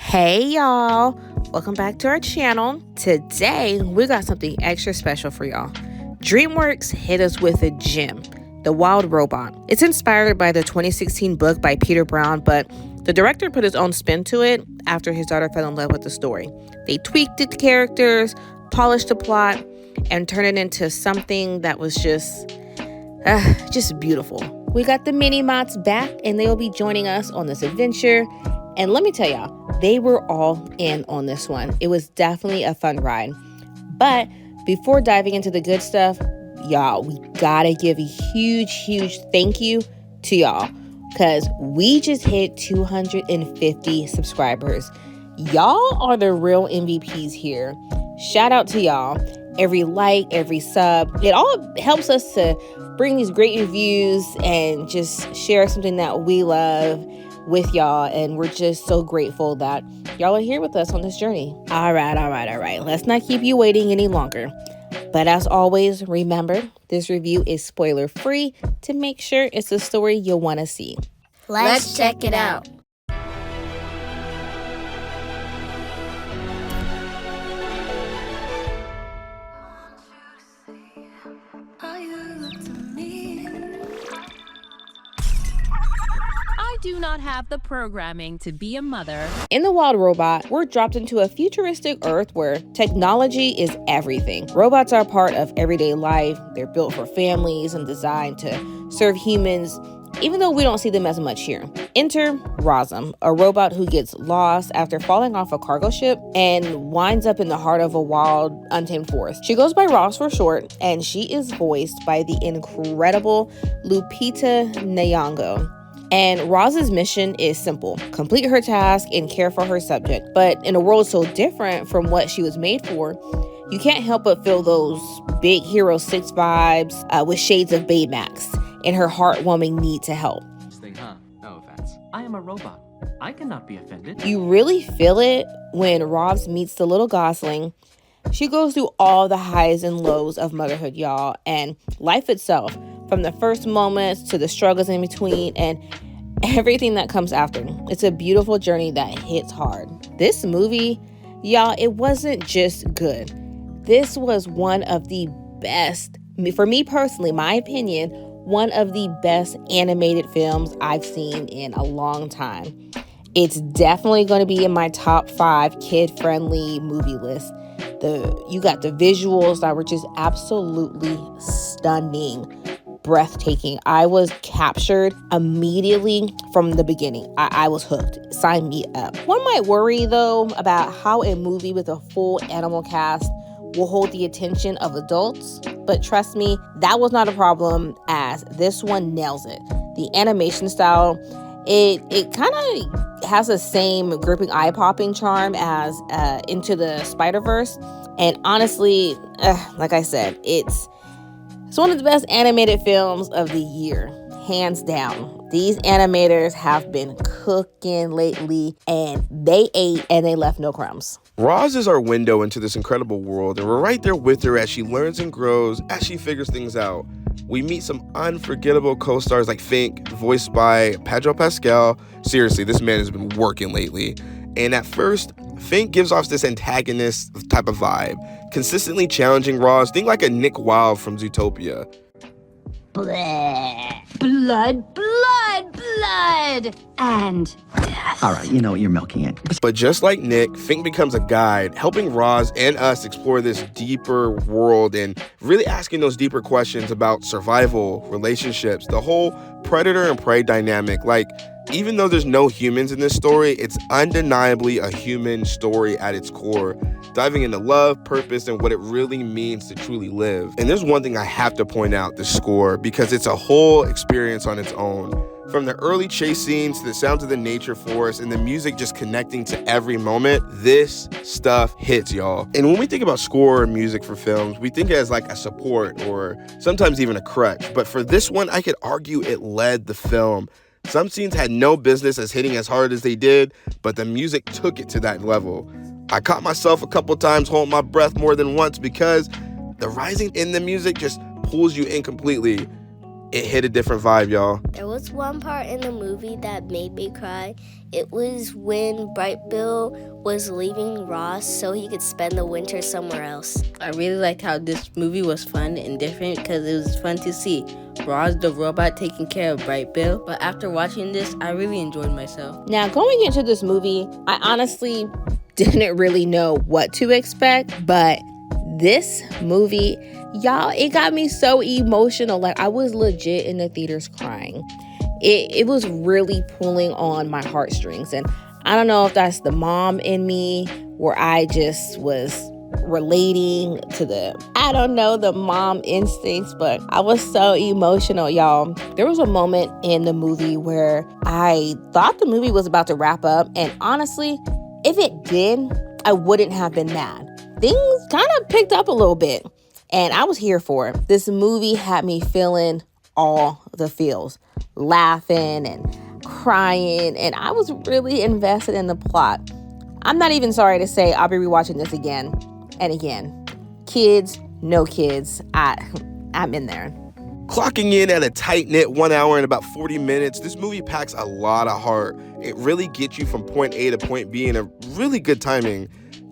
Hey y'all, welcome back to our channel. Today we got something extra special for y'all. DreamWorks hit us with a gem, The Wild Robot. It's inspired by the 2016 book by Peter Brown, but the director put his own spin to it after his daughter fell in love with the story. They tweaked the characters, polished the plot, and turned it into something that was just beautiful. We got the mini mots back and they will be joining us on this adventure. And let me tell y'all, they were all in on this one. It was definitely a fun ride. But before diving into the good stuff, y'all, we gotta give a huge thank you to y'all because we just hit 250 subscribers. Y'all are the real MVPs here. Shout out to y'all. Every like, every sub, it all helps us to bring these great reviews and just share something that we love with y'all, and we're just so grateful that y'all are here with us on this journey. All right. Let's not keep you waiting any longer. But as always, remember, this review is spoiler free to make sure it's a story you'll want to see. Let's check it out. I do not have the programming to be a mother. In The Wild Robot, we're dropped into a futuristic Earth where technology is everything. Robots are part of everyday life. They're built for families and designed to serve humans, even though we don't see them as much here. Enter Rhames, a robot who gets lost after falling off a cargo ship and winds up in the heart of a wild, untamed forest. She goes by Roz for short, and she is voiced by the incredible Lupita Nyong'o. And Roz's mission is simple: complete her task and care for her subject. But in a world so different from what she was made for, you can't help but feel those big Hero 6 vibes with shades of Baymax and her heartwarming need to help. No offense. I am a robot. I cannot be offended. You really feel it when Roz meets the little gosling. She goes through all the highs and lows of motherhood, y'all, and life itself, from the first moments to the struggles in between and everything that comes after. It's a beautiful journey that hits hard. This movie, y'all, it wasn't just good. This was one of the best, for me personally, my opinion, one of the best animated films I've seen in a long time. It's definitely going to be in my top 5 kid-friendly movie list. You got the visuals that were just absolutely stunning, breathtaking. I was captured immediately from the beginning. I was hooked. Sign me up. One might worry, though, about how a movie with a full animal cast will hold the attention of adults. But trust me, that was not a problem, as this one nails it. The animation style, it kind of has the same gripping eye-popping charm as Into the Spider-Verse. And honestly, like I said, it's one of the best animated films of the year, hands down. These animators have been cooking lately, and they ate and they left no crumbs. Roz is our window into this incredible world, and we're right there with her as she learns and grows, as she figures things out. We meet some unforgettable co-stars like Fink, voiced by Pedro Pascal. Seriously, this man has been working lately. And at first, Fink gives off this antagonist type of vibe, consistently challenging Roz. Think like a Nick Wilde from Zootopia. Blood, and death. All right, you know what, you're milking it. But just like Nick, Fink becomes a guide, helping Roz and us explore this deeper world and really asking those deeper questions about survival, relationships, the whole predator and prey dynamic. Like, even though there's no humans in this story, it's undeniably a human story at its core, diving into love, purpose, and what it really means to truly live. And there's one thing I have to point out: the score, because it's a whole experience on its own. From the early chase scenes to the sounds of the nature forest and the music just connecting to every moment, this stuff hits, y'all. And when we think about score or music for films, we think it as like a support or sometimes even a crutch. But for this one, I could argue it led the film. Some scenes had no business as hitting as hard as they did, but the music took it to that level. I caught myself a couple times holding my breath more than once because the rising in the music just pulls you in completely. It hit a different vibe, y'all. There was one part in the movie that made me cry. It was when Bright Bill was leaving Ross so he could spend the winter somewhere else. I really liked how this movie was fun and different because it was fun to see Ross the robot taking care of Bright Bill. But after watching this, I really enjoyed myself. Now, going into this movie, I honestly didn't really know what to expect, but this movie, y'all, it got me so emotional. Like, I was legit in the theaters crying. It was really pulling on my heartstrings, and I don't know if that's the mom in me where I just was relating to the mom instincts, but I was so emotional, y'all. There was a moment in the movie where I thought the movie was about to wrap up, and honestly, if it did, I wouldn't have been mad. Things kind of picked up a little bit, and I was here for it. This movie had me feeling all the feels, laughing and crying, and I was really invested in the plot. I'm not even sorry to say I'll be rewatching this again and again. Kids, no kids, I'm in there. Clocking in at a tight-knit 1 hour and about 40 minutes, this movie packs a lot of heart. It really gets you from point A to point B in a really good timing.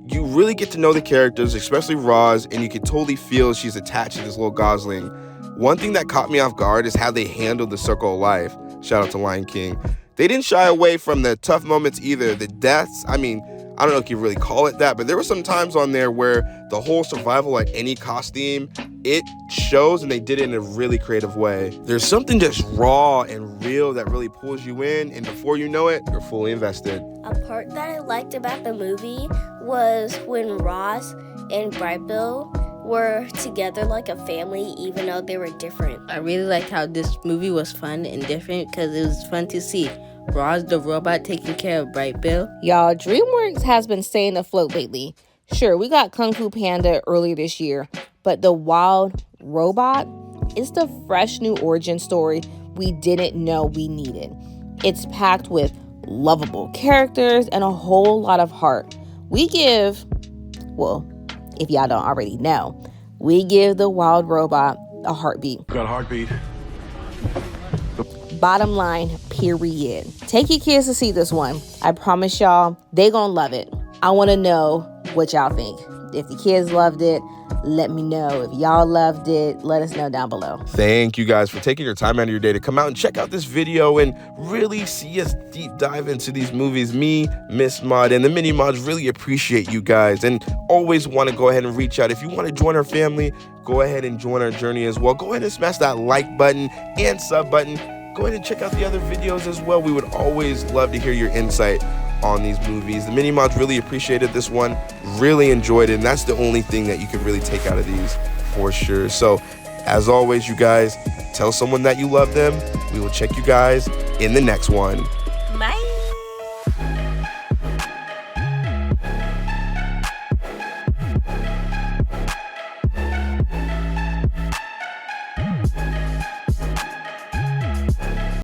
You really get to know the characters, especially Roz, and you can totally feel she's attached to this little gosling. One thing that caught me off guard is how they handled the circle of life. Shout out to Lion King. They didn't shy away from the tough moments either. The deaths, I mean, I don't know if you really call it that, but there were some times on there where the whole survival, like any costume, it shows, and they did it in a really creative way. There's something just raw and real that really pulls you in, and before you know it, you're fully invested. A part that I liked about the movie was when Ross and Bright Bill were together like a family, even though they were different. I really liked how this movie was fun and different because it was fun to see Roz the robot taking care of Bright Bill. Y'all, DreamWorks has been staying afloat lately. Sure, we got Kung Fu Panda earlier this year, but the wild robot is the fresh new origin story we didn't know we needed. It's packed with lovable characters and a whole lot of heart. We give, well, if y'all don't already know, we give the wild robot a heartbeat. Got a heartbeat. Bottom line, period. Take your kids to see this one. I promise y'all, they gonna love it. I wanna know what y'all think. If the kids loved it, let me know. If y'all loved it, let us know down below. Thank you guys for taking your time out of your day to come out and check out this video and really see us deep dive into these movies. Me, Miss Mod, and the Mini Mods really appreciate you guys and always want to go ahead and reach out. If you want to join our family, go ahead and join our journey as well. Go ahead and smash that like button and sub button. Go ahead and check out the other videos as well. We would always love to hear your insight on these movies. The Mini Mods really appreciated this one, really enjoyed it, and that's the only thing that you can really take out of these for sure. So as always, you guys, tell someone that you love them. We will check you guys in the next one. Bye.